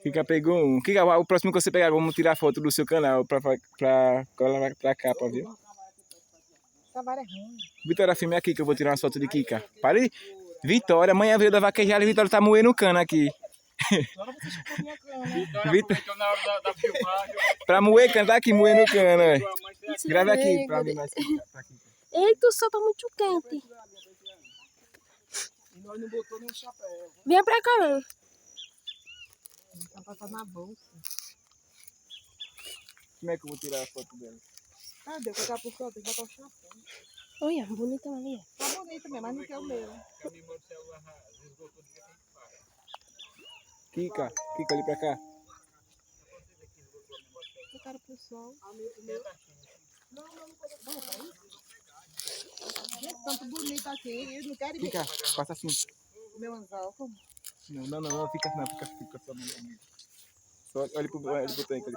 Kika pegou um. Kika, o próximo que você pegar, vamos tirar foto do seu canal pra colar pra capa, viu? Vitória, filme aqui que eu vou tirar uma foto de Kika. Pare. Vitória, amanhã veio da vaquejada e Vitória tá moendo cana aqui. Vitória na hora da filmagem. Pra moer cana, tá aqui moendo cana. Grava aqui pra mim mais. Eita, o sol tá muito quente. E nós não botou nenhum chapéu. Vem pra cá, mano. Tá passando na bolsa. Como é que eu vou tirar a foto dela? Ah, deu pra cá pro sol, tem que botar o chapéu. Olha, bonita ali. Tá bonito mesmo, mas não quer o meu. Kika, Kika ali pra cá. Eu quero pro sol. Não pode. Tanto bonito aqui, eles não querem ver. Kika, passa assim. Meu anzol, como? Não, fica só no amigo. Só olha pro tanque,